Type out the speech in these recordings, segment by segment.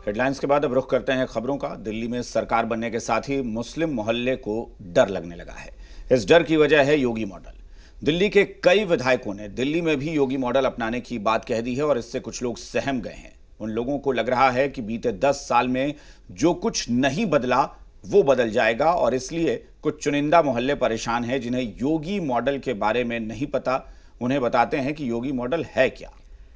Headlines के बाद अब रुख करते हैं खबरों का। दिल्ली में सरकार बनने के साथ ही मुस्लिम मोहल्ले को डर लगने लगा है। इस डर की वजह है योगी मॉडल। दिल्ली के कई विधायकों ने दिल्ली में भी योगी मॉडल अपनाने की बात कह दी है और इससे कुछ लोग सहम गए हैं। उन लोगों को लग रहा है कि बीते 10 साल में जो कुछ नहीं बदला वो बदल जाएगा और इसलिए कुछ चुनिंदा मोहल्ले परेशान हैं जिन्हें योगी मॉडल के बारे में नहीं पता। उन्हें बताते हैं कि योगी मॉडल है क्या।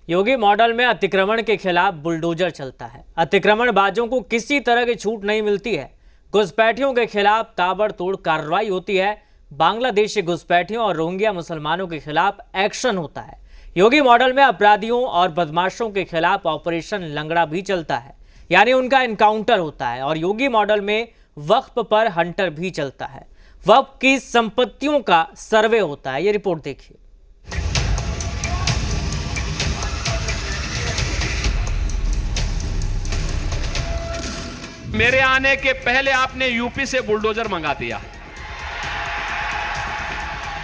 योगी मॉडल में अतिक्रमण के खिलाफ बुलडोजर चलता है। अतिक्रमणबाजों को किसी तरह की छूट नहीं मिलती है। घुसपैठियों के खिलाफ ताबड़तोड़ कार्रवाई होती है। बांग्लादेशी घुसपैठियों और रोहिंग्या मुसलमानों के खिलाफ एक्शन होता है। योगी मॉडल में अपराधियों और बदमाशों के खिलाफ ऑपरेशन लंगड़ा भी चलता है, यानी उनका इनकाउंटर होता है। और योगी मॉडल में वक्फ पर हंटर भी चलता है। वक्फ की संपत्तियों का सर्वे होता है। ये रिपोर्ट देखिए। मेरे आने के पहले आपने यूपी से बुलडोजर मंगा दिया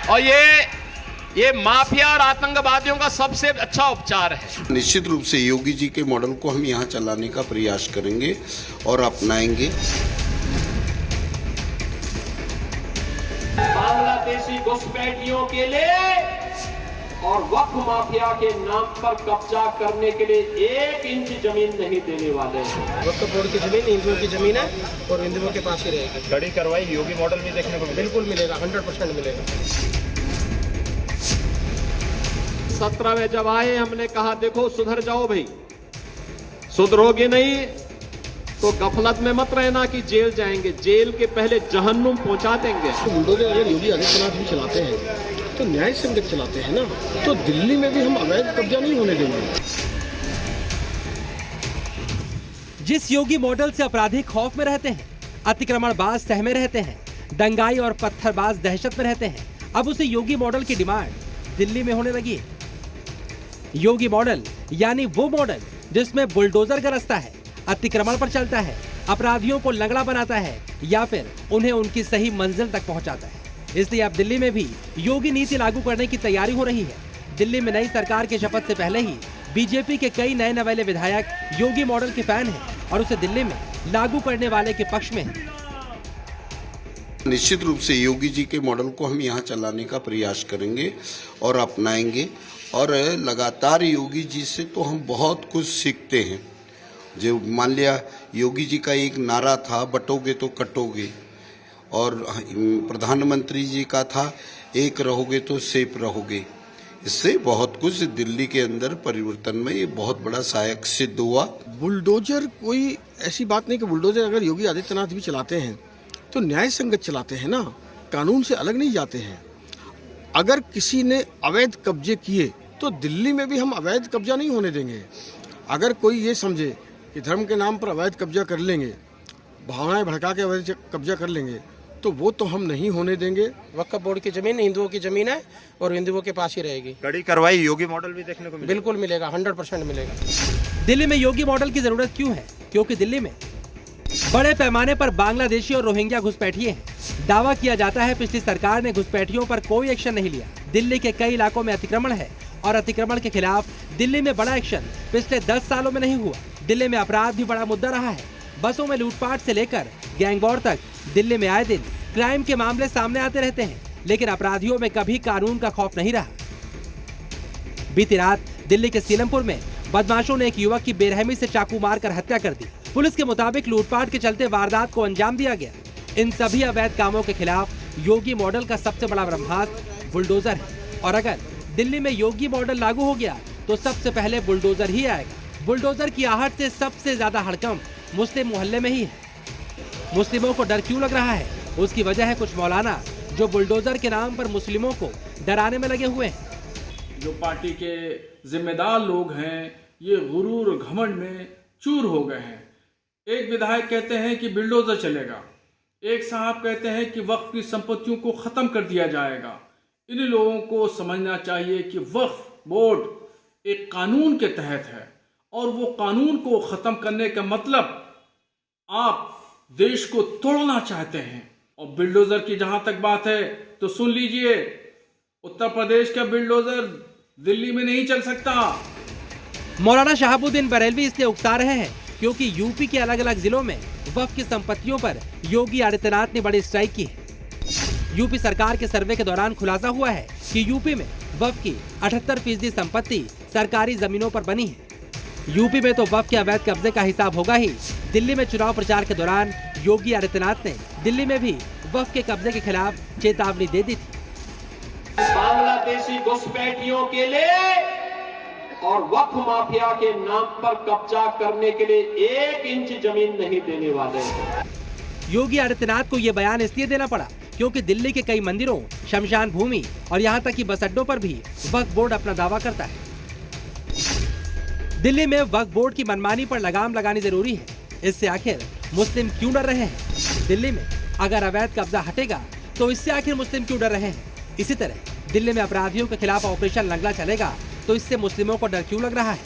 और ये माफिया और आतंकवादियों का सबसे अच्छा उपचार है। निश्चित रूप से योगी जी के मॉडल को हम यहाँ चलाने का प्रयास करेंगे और अपनाएंगे। बांग्लादेशी घुसपैठियों के लिए और वक्फ माफिया के नाम पर कब्जा करने के लिए 1 इंच जमीन नहीं देने वाले हैं। वक्फ बोर्ड की जमीन हिंदुओं की जमीन है और हिंदुओं के पास ही रहेगी। कड़ी कार्रवाई योगी मॉडल में देखने को बिल्कुल मिलेगा, 100% मिलेगा। 17 में जब आए हमने कहा देखो सुधर जाओ भाई, सुधरोगे नहीं तो गफलत में मत रहना कि जेल जाएंगे, जेल के पहले जहन्नुम पहुंचा देंगे। तो बुलडोजर अगर योगी आदित्यनाथ भी चलाते हैं तो न्याय संगत चलाते हैं ना, तो दिल्ली में भी हम अवैध कब्जा नहीं होने देंगे। जिस योगी मॉडल से अपराधी खौफ में रहते हैं, अतिक्रमणबाज सहमे रहते हैं, दंगाई और पत्थरबाज दहशत में रहते हैं, अब उसे योगी मॉडल की डिमांड दिल्ली में होने लगी है। योगी मॉडल यानी वो मॉडल जिसमें बुलडोजर गरजता है, अतिक्रमण पर चलता है, अपराधियों को लंगड़ा बनाता है या फिर उन्हें उनकी सही मंजिल तक पहुंचाता है। इसलिए अब दिल्ली में भी योगी नीति लागू करने की तैयारी हो रही है। दिल्ली में नई सरकार की शपथ से पहले ही बीजेपी के कई नए नवेले विधायक योगी मॉडल के फैन हैं और उसे दिल्ली में लागू करने वाले के पक्ष में हैं। निश्चित रूप से योगी जी के मॉडल को हम यहाँ चलाने का प्रयास करेंगे और अपनाएंगे और लगातार योगी जी से तो हम बहुत कुछ सीखते हैं। जो मान लिया योगी जी का एक नारा था, बटोगे तो कटोगे, और प्रधानमंत्री जी का था, एक रहोगे तो सेफ रहोगे। इससे बहुत कुछ दिल्ली के अंदर परिवर्तन में ये बहुत बड़ा सहायक सिद्ध हुआ। बुलडोजर कोई ऐसी बात नहीं कि बुलडोजर अगर योगी आदित्यनाथ भी चलाते हैं तो न्याय संगत चलाते हैं ना, कानून से अलग नहीं जाते हैं। अगर किसी ने अवैध कब्जे किए तो दिल्ली में भी हम अवैध कब्जा नहीं होने देंगे। अगर कोई ये समझे कि धर्म के नाम पर अवैध कब्जा कर लेंगे, भावनाएं भड़का के अवैध कब्जा कर लेंगे, तो वो तो हम नहीं होने देंगे। वक्फ बोर्ड की जमीन हिंदुओं की जमीन है और हिंदुओं के पास ही रहेगी। कड़ी कार्रवाई योगी मॉडल भी देखने को बिल्कुल मिलेगा, 100% मिलेगा। दिल्ली में योगी मॉडल की जरूरत क्यों है? क्योंकि दिल्ली में बड़े पैमाने पर बांग्लादेशी और रोहिंग्या घुसपैठिए हैं। दावा किया जाता है पिछली सरकार ने घुसपैठियों पर कोई एक्शन नहीं लिया। दिल्ली के कई इलाकों में अतिक्रमण है और अतिक्रमण के खिलाफ दिल्ली में बड़ा एक्शन पिछले 10 सालों में नहीं हुआ। दिल्ली में अपराध भी बड़ा मुद्दा रहा है। बसों में लूटपाट से लेकर गैंगवॉर तक दिल्ली में आए दिन क्राइम के मामले सामने आते रहते हैं, लेकिन अपराधियों में कभी कानून का खौफ नहीं रहा। बीती रात दिल्ली के सीलमपुर में बदमाशों ने एक युवक की बेरहमी से चाकू मारकर हत्या कर दी। पुलिस के मुताबिक लूटपाट के चलते वारदात को अंजाम दिया गया। इन सभी अवैध कामों के खिलाफ योगी मॉडल का सबसे बड़ा ब्रह्मास्त्र बुलडोजर है। और अगर दिल्ली में योगी मॉडल लागू हो गया तो सबसे पहले बुलडोजर ही आएगा। बुलडोजर की आहट से सबसे ज्यादा हड़कंप मुस्लिम मोहल्ले में ही है। मुस्लिमों को डर क्यों लग रहा है? उसकी वजह है कुछ मौलाना जो बुलडोजर के नाम पर मुस्लिमों को डराने में लगे हुए हैं। जो पार्टी के जिम्मेदार लोग हैं ये गुरूर घमंड में चूर हो गए हैं। एक विधायक कहते हैं कि बुलडोजर चलेगा, एक साहब कहते हैं कि वक्फ की संपत्तियों को खत्म कर दिया जाएगा। इन लोगों को समझना चाहिए कि वक्फ बोर्ड एक कानून के तहत है और वो कानून को खत्म करने का मतलब आप देश को तोड़ना चाहते हैं। और बुलडोजर की जहां तक बात है तो सुन लीजिए, उत्तर प्रदेश का बुलडोजर दिल्ली में नहीं चल सकता। मौलाना शहाबुद्दीन बरेलवी इसलिए उकसा रहे हैं क्योंकि यूपी के अलग अलग जिलों में वक्फ की संपत्तियों पर योगी आदित्यनाथ ने बड़ी स्ट्राइक की है। यूपी सरकार के सर्वे के दौरान खुलासा हुआ है कि यूपी में वक्फ की 78% संपत्ति सरकारी जमीनों पर बनी है। यूपी में तो वक्फ के अवैध कब्जे का हिसाब होगा ही। दिल्ली में चुनाव प्रचार के दौरान योगी आदित्यनाथ ने दिल्ली में भी वक्फ के कब्जे के खिलाफ चेतावनी दे दी थी। बांग्लादेशी घुसपैठियों के लिए और वक्फ माफिया के नाम पर कब्जा करने के लिए 1 इंच जमीन नहीं देने वाले हैं। योगी आदित्यनाथ को ये बयान इसलिए देना पड़ा क्योंकि दिल्ली के कई मंदिरों, शमशान भूमि और यहाँ तक कि बस अड्डों पर भी वक्फ बोर्ड अपना दावा करता है। दिल्ली में वक्फ बोर्ड की मनमानी पर लगाम लगानी जरूरी है। इससे आखिर मुस्लिम क्यों डर रहे हैं? दिल्ली में अगर अवैध कब्जा हटेगा तो इससे आखिर मुस्लिम क्यों डर रहे हैं? इसी तरह दिल्ली में अपराधियों के खिलाफ ऑपरेशन लंगड़ा चलेगा तो इससे मुस्लिमों को डर क्यों लग रहा है?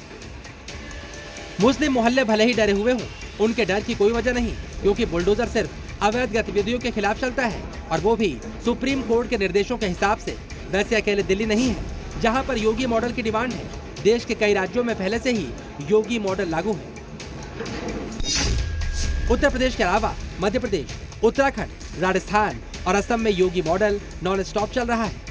मुस्लिम मोहल्ले भले ही डरे हुए हों, उनके डर की कोई वजह नहीं, क्योंकि बुलडोजर सिर्फ अवैध गतिविधियों के खिलाफ चलता है, और वो भी सुप्रीम कोर्ट के निर्देशों के हिसाब से। वैसे अकेले दिल्ली नहीं है जहां पर योगी मॉडल की डिमांड है। देश के कई राज्यों में पहले से ही योगी मॉडल लागू है। उत्तर प्रदेश के अलावा मध्य प्रदेश, उत्तराखंड, राजस्थान और असम में योगी मॉडल नॉन स्टॉप चल रहा है।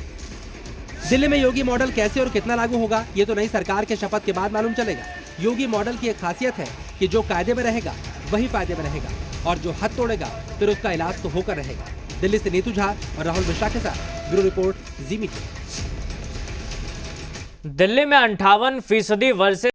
दिल्ली में योगी मॉडल कैसे और कितना लागू होगा, ये तो नई सरकार के शपथ के बाद मालूम चलेगा। योगी मॉडल की एक खासियत है कि जो कायदे में रहेगा वही फायदे में रहेगा, और जो हद तोड़ेगा फिर उसका इलाज तो होकर रहेगा। दिल्ली से नीतू झा और राहुल मिश्रा के साथ ब्यूरो रिपोर्ट, जी मीडिया। दिल्ली में 58% वर्सेस